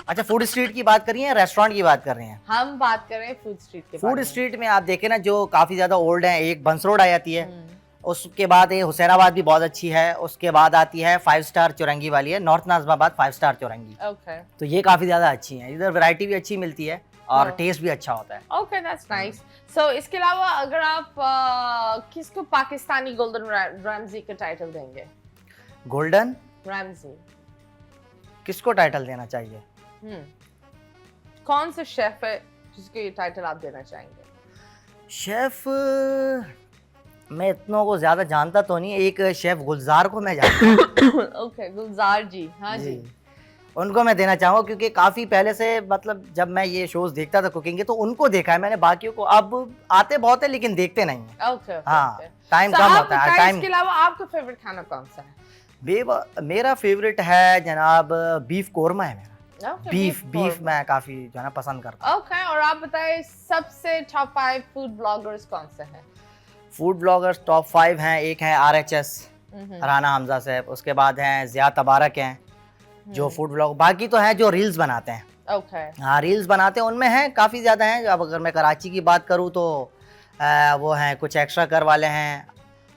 अच्छा, फूड स्ट्रीट की बात कर रही हैं, रेस्टोरेंट की बात कर रहे हैं? हम बात कर रहे हैं फूड स्ट्रीट के। फूड स्ट्रीट में आप देखें ना, जो काफी ज्यादा ओल्ड है, एक बंस रोड आ जाती है, उसके बाद ये हुसैनाबाद भी बहुत अच्छी है, उसके बाद आती है 5 स्टार चौरंगी वाली है, नॉर्थ नाज़िमाबाद 5 स्टार चौरंगी। ओके, तो ये काफी ज्यादा अच्छी है, इधर वैरायटी भी अच्छी मिलती है और टेस्ट भी अच्छा होता है। Okay, that's nice. सो इसके अलावा अगर आप किसको पाकिस्तानी गोल्डन रैमजी का टाइटल देंगे? गोल्डन रैमजी किसको टाइटल देना चाहिए? कौन सा शेफ है जिसको ये टाइटल आप देना चाहेंगे? शेफ मैं इतनों को ज्यादा जानता तो नहीं, एक शेफ गुलजार को मैं जानता हूँ। ओके, गुलजार जी, हाँ जी, उनको मैं देना चाहूँगा, क्योंकि काफ़ी पहले से, मतलब जब मैं ये शोज देखता था कुकिंग के, तो उनको देखा है मैंने। बाकियों को अब आते बहुत है लेकिन देखते नहीं है। ओके, हाँ, टाइम कम होता है टाइम। इसके अलावा आपका फेवरेट खाना कौन सा है? मेरा फेवरेट है जनाब बीफ कोरमा है मेरा। बीफ मैं काफ़ी जो है ना पसंद करता हूँ। ओके, और आप बताएं सबसे टॉप 5 फूड ब्लॉगर्स कौन से हैं? फूड ब्लॉगर्स टॉप 5 हैं, एक है RHS राना हमजा साहब, उसके बाद हैं ज़िया तबारक हैं जो फूड ब्लॉग, बाकी तो हैं जो रील्स बनाते हैं। ओके, हाँ, रील्स बनाते हैं, उनमें हैं काफ़ी ज़्यादा हैं। अब अगर मैं कराची की बात करूँ तो वो हैं कुछ एक्स्ट्रा कर वाले हैं,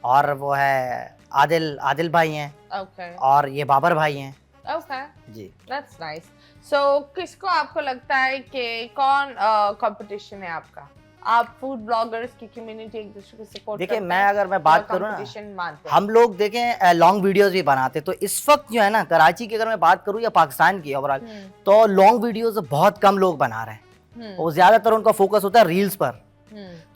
और वो है आदिल भाई हैं, ओके, और ये बाबर भाई हैं। ओके जी, दैट्स नाइस। सो किसको आपको लगता है कि कौन कंपटीशन है आपका? आप फूड ब्लॉगर्स की कम्युनिटी एक दूसरे को सपोर्ट करते हैं? देखिए, मैं अगर मैं बात करूँ ना, हम लोग देखें लॉन्ग वीडियोस भी बनाते, तो इस वक्त जो है ना कराची की अगर मैं बात करूँ या पाकिस्तान की ओवरऑल, तो लॉन्ग वीडियोस बहुत कम लोग बना रहे हैं, और ज़्यादातर उनका फोकस होता है रील्स पर।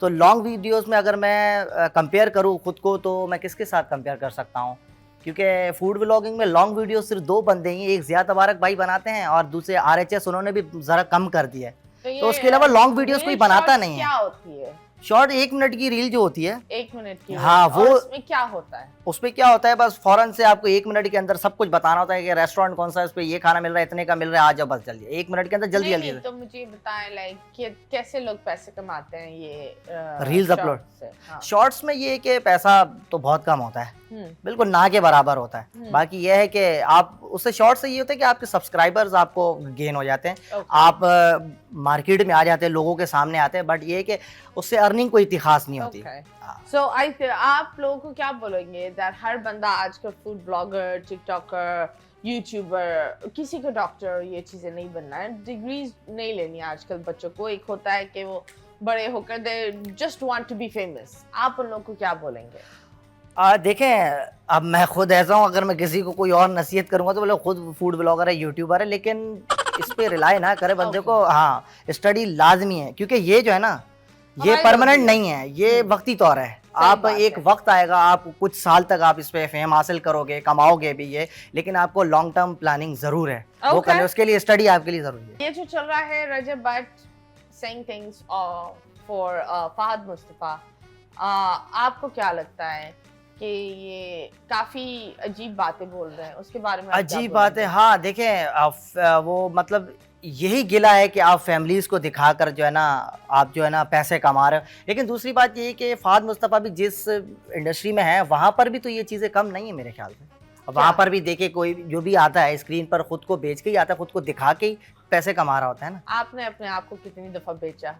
तो लॉन्ग वीडियोस में अगर मैं कंपेयर करूँ खुद को, तो मैं किसके साथ कंपेयर कर सकता हूँ? क्योंकि फूड व्लॉगिंग में लॉन्ग वीडियो सिर्फ 2 बंदे ही, एक ज़िया तबारक भाई बनाते हैं और दूसरे RHS, उन्होंने भी ज़रा कम कर दिया है। तो उसके अलावा लॉन्ग वीडियोस कोई बनाता नहीं है। क्या होती है शॉर्ट? 1 मिनट की रील जो होती है, 1 मिनट की, हाँ, वो उसमें क्या होता है? उसमें क्या होता है, बस फौरन से आपको 1 मिनट के अंदर सब कुछ बताना होता है कि रेस्टोरेंट कौन सा है, उस पे ये खाना मिल रहा है, इतने का मिल रहा है, आ जाओ, बस जल्दी 1 मिनट के अंदर जल्दी जल्दी। तो मुझे बताएं लाइक कैसे लोग पैसे कमाते हैं ये रील्स अपलोड से? शॉर्ट्स में ये कि पैसा तो बहुत कम होता है, बिल्कुल ना के बराबर होता है। बाकी यह है कि आप उससे शॉर्ट से ये होता है कि आपके सब्सक्राइबर्स आपको गेन हो जाते हैं, आप मार्केट में आ जाते हैं, लोगों के सामने आते हैं, बट ये है कि उससे अर्निंग कोई इतनी खास नहीं होती। सो आप लोगों को क्या बोलेंगे दैट हर बंदा आजकल फूड ब्लॉगर, टिकटॉकर, यूट्यूबर, किसी को डॉक्टर, ये चीज़ें नहीं बनना है, डिग्रीज नहीं लेनी आजकल बच्चों को। एक होता है कि वो बड़े होकर they just want to be famous. आप उन लोगों को क्या बोलेंगे? देखें, अब मैं खुद ऐसा हूँ, अगर मैं किसी को कोई और नसीहत करूँगा तो बोले खुद फूड ब्लॉगर है, यूट्यूबर है, लेकिन इस पे रिलाई ना करे बंदे को। हाँ, स्टडी लाजमी है, क्योंकि ये जो है ना, ये परमानेंट नहीं है, ये वक्ती तौर है। आप एक वक्त आएगा, आप कुछ साल तक आप इस पे फेम हासिल करोगे, कमाओगे भी ये, लेकिन आपको लॉन्ग टर्म प्लानिंग जरूर है, वो करने, उसके लिए स्टडी आपके लिए जरूरी है। ये जो चल रहा है Rajab Butt saying things for Fahad Mustafa, आपको क्या लगता है कि ये काफी अजीब बातें बोल रहे हैं, उसके बारे में? अजीब बातें, हाँ, देखें, वो मतलब यही गिला है कि आप फैमिलीज़ को दिखाकर जो है ना, आप जो है ना पैसे कमा रहे हो। लेकिन दूसरी बात ये है कि फहद मुस्तफा भी जिस इंडस्ट्री में है, वहाँ पर भी तो ये चीज़ें कम नहीं है मेरे ख्याल से। वहाँ पर भी देखे, कोई जो भी आता है स्क्रीन पर खुद को बेच के ही आता है, खुद को दिखा के ही पैसे कमा रहा होता है ना। आपने अपने आप को कितनी दफ़ा बेचा?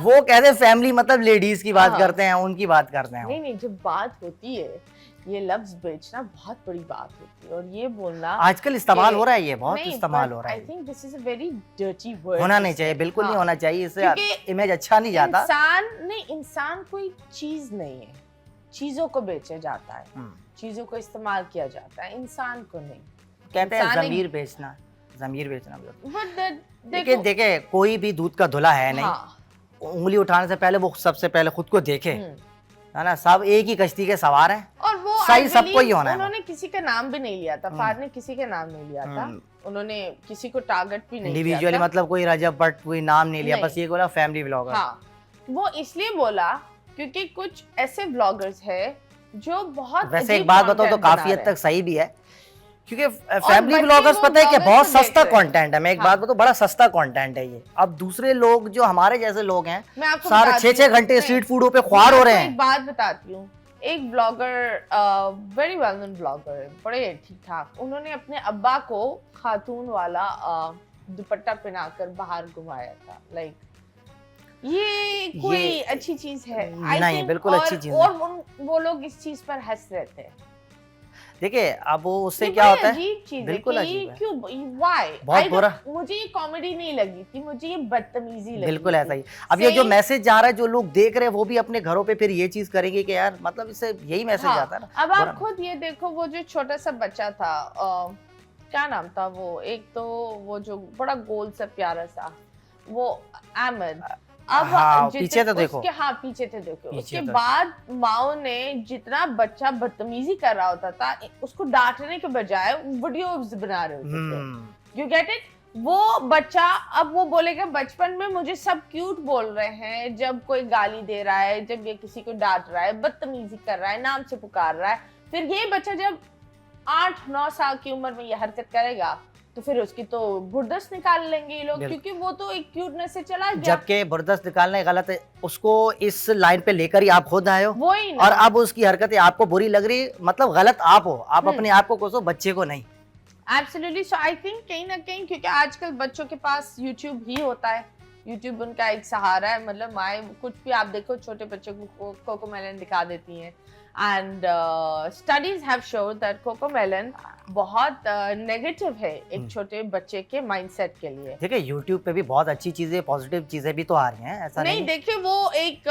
वो कहते हैं फैमिली, मतलब लेडीज़ की बात करते हैं, उनकी बात करते हैं। नहीं, जब बात होती है, ये लफ्ज बेचना बहुत बड़ी बात होती है, और ये बोलना आजकल इस्तेमाल हो रहा है, ये बहुत इस्तेमाल हो रहा है। I think this is a very dirty word. होना नहीं चाहिए, बिल्कुल नहीं होना चाहिए, इससे इमेज अच्छा नहीं जाता। इंसान कोई चीज नहीं है, चीजों को बेचा जाता है, चीजों को इस्तेमाल किया जाता है, इंसान को नहीं। कहते हैं ज़मीर बेचना। लेकिन देखे, कोई भी दूध का धुला है नहीं। उंगली उठाने से पहले वो सबसे पहले खुद को देखे, है ना। सब एक ही कश्ती के सवार हैं, और वो सही सबको ही होना है। उन्होंने किसी का नाम भी नहीं लिया था, फहद ने किसी का नाम नहीं लिया था, उन्होंने किसी को टारगेट भी नहीं किया था इंडिविजुअली, मतलब कोई रजब भट्ट कोई नाम नहीं लिया, बस ये बोला फैमिली व्लॉगर। हाँ, वो इसलिए बोला क्योंकि कुछ ऐसे व्लॉगर्स है जो बहुत वैसे एक बात बताओ तो काफी हद तक सही भी है, क्योंकि फैमिली व्लॉगर्स पता है कि बहुत सस्ता कंटेंट है। मैं एक बात बताऊं, बड़ा सस्ता कंटेंट है ये। अब दूसरे लोग जो हमारे जैसे लोग हैं, सारे 6-6 घंटे स्ट्रीट फूडों पे ख्वार हो रहे हैं। एक बात बताती हूँ, एक blogger, very well known blogger है, बड़े ठीक ठाक, उन्होंने अपने अब्बा को खातून वाला दुपट्टा पहनाकर बाहर घुमाया था। लाइक ये कोई अच्छी चीज है? नहीं, बिल्कुल अच्छी चीज और वो लोग इस चीज पर हंस रहे थे। देखिए अब वो उससे क्या होता है, अजीब चीज बिल्कुल है अजीब है। क्यों, व्हाई? बहुत बुरा। मुझे ये कॉमेडी नहीं लगी थी, मुझे ये बदतमीजी लगी। बिल्कुल ऐसा ही। अब ये जो मैसेज जा रहा है, जो लोग देख रहे हैं वो भी अपने घरों पे फिर ये चीज करेंगे कि यार, मतलब इससे यही मैसेज आता है ना। अब आप खुद ये देखो, वो जो छोटा सा बच्चा था, क्या नाम था वो, एक तो वो जो बड़ा गोल सा प्यारा सा, वो अहमद। अब पीछे तो देखो, पीछे थे देखो। उसके बाद माओ ने जितना बच्चा बदतमीजी कर रहा होता था, उसको डांटने के बजाय वीडियोस बना रहे होते थे। You get it? वो बच्चा अब वो बोलेगा बचपन में मुझे सब क्यूट बोल रहे हैं, जब कोई गाली दे रहा है, जब ये किसी को डांट रहा है, बदतमीजी कर रहा है, नाम से पुकार रहा है, फिर ये बच्चा जब 8-9 साल की उम्र में ये हरकत करेगा तो फिर उसकी तो बुर्दस्त निकाल लेंगे ये लोग, क्योंकि वो तो एक क्यूटनेस से चला गया। जबकि बुर्दस्त निकालना गलत है, उसको इस लाइन पे लेकर ही आप खुद आए हो, वही ना। और अब उसकी हरकतें आपको बुरी लग रही, मतलब गलत आप हो, आप अपने आप को कोसो, बच्चे को नहीं। एब्सोल्युटली। सो आई थिंक कहीं ना कहीं, क्योंकि आजकल बच्चों के पास यूट्यूब ही होता है, यूट्यूब उनका एक सहारा है। मतलब माए कुछ भी आप देखो, छोटे बच्चों को कोकोमेलन दिखा देती हैं, and studies have showed that CoComelon बहुत नेगेटिव है एक छोटे बच्चे के माइंडसेट के लिए। देखिए यूट्यूब पे भी बहुत अच्छी चीजें, पॉजिटिव चीजें भी तो आ रही हैं, ऐसा नहीं। देखिए वो एक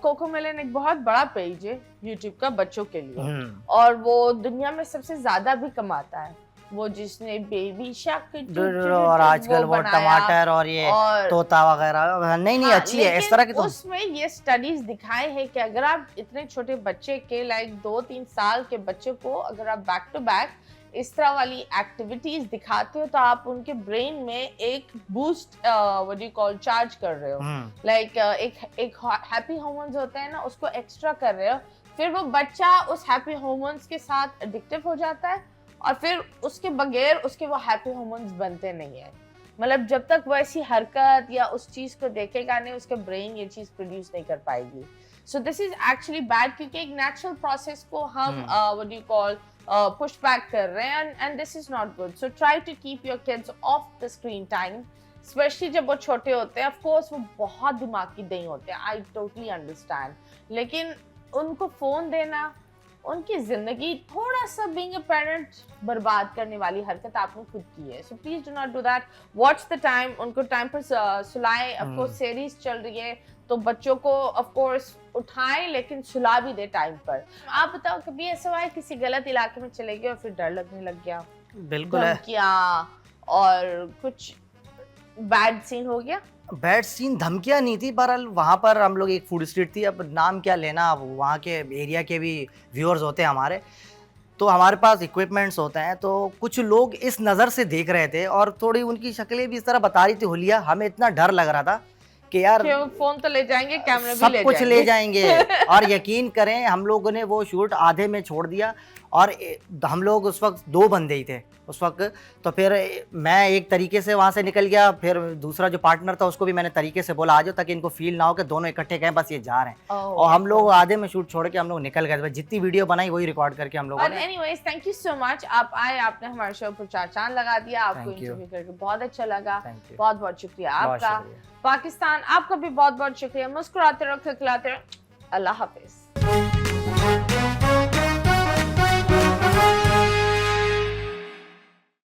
कोकोमेलन एक बहुत बड़ा पेज है यूट्यूब का बच्चों के लिए, और वो दुनिया में सबसे ज्यादा भी कमाता है। वो जिसने बेबी शार्क और आजकल वो टमाटर और ये तोता वगैरह, नहीं अच्छी है इस तरह की। तो उसमें ये स्टडीज दिखाए हैं कि अगर आप इतने छोटे बच्चे के, लाइक 2-3 साल के बच्चे को अगर आप बैक टू बैक इस तरह वाली एक्टिविटीज दिखाते हो, तो आप उनके ब्रेन में एक boost what you call charge कर रहे हो। लाइक एक हैप्पी हार्मोन्स होता है ना, उसको एक्स्ट्रा कर रहे हो। फिर वो बच्चा उस हैप्पी हार्मोन्स के साथ एडिक्टिव हो जाता है, और फिर उसके बगैर उसके वो हैप्पी हार्मोन्स बनते नहीं है। मतलब जब तक वो ऐसी हरकत या उस चीज को देखेगा नहीं, उसके ब्रेन ये चीज प्रोड्यूस नहीं कर पाएगी। So this is actually bad, क्योंकि एक नेचुरल प्रोसेस को हम what you call push back कर रहे हैं, and this is not good. So try to keep your kids off the screen time, specially जब वो छोटे होते हैं। ऑफ कोर्स वो बहुत दिमाग की नहीं होते, आई टोटली अंडरस्टैंड, लेकिन उनको फोन देना उनकी जिंदगी थोड़ा सा बीइंग अ पेरेंट बर्बाद करने वाली हरकत आपने खुद की है। So please do not do that. Watch the time, उनको टाइम पर सुलाएं। ऑफ कोर्स सीरीज चल रही है तो बच्चों को ऑफ कोर्स उठाएं, लेकिन सुला भी दे टाइम पर। आप बताओ कभी ऐसा हुआ है किसी गलत इलाके में चले गए और फिर डर लगने लग गया? बिल्कुल है। क्या और कुछ बैड सीन हो गया? बैड सीन धमकियाँ नहीं थी, पर वहाँ पर हम लोग एक फूड स्ट्रीट थी, अब नाम क्या लेना, अब वहाँ के एरिया के भी व्यूअर्स होते हैं हमारे, तो हमारे पास इक्विपमेंट्स होते हैं, तो कुछ लोग इस नज़र से देख रहे थे और थोड़ी उनकी शक्लें भी इस तरह बता रही थी हुलिया। हमें इतना डर लग रहा था कि यार फोन तो ले जाएंगे, कैमरा भी सब कुछ ले जाएंगे। और यकीन करें हम लोगों ने वो शूट आधे में छोड़ दिया, और हम लोग उस वक्त 2 बंदे ही थे उस वक्त। तो फिर मैं एक तरीके से वहाँ से निकल गया, फिर दूसरा जो पार्टनर था उसको भी मैंने तरीके से बोला आ जाओ, ताकि इनको फील ना हो कि दोनों इकट्ठे गए, बस ये जा रहे हैं। और हम लोग आधे में शूट छोड़ के हम लोग निकल गए। जितनी वीडियो बनाई वही रिकॉर्ड करके हम लोग। Anyways thank you so much, आप आए, आपने हमारे शो पर 4 चांद लगा दिया। आपको इंटरव्यू करके बहुत अच्छा लगा, बहुत बहुत शुक्रिया आपका। पाकिस्तान आपका भी बहुत बहुत शुक्रिया। मुस्कुराते रहो, खिलखिलाते रहो। अल्लाह हाफिज।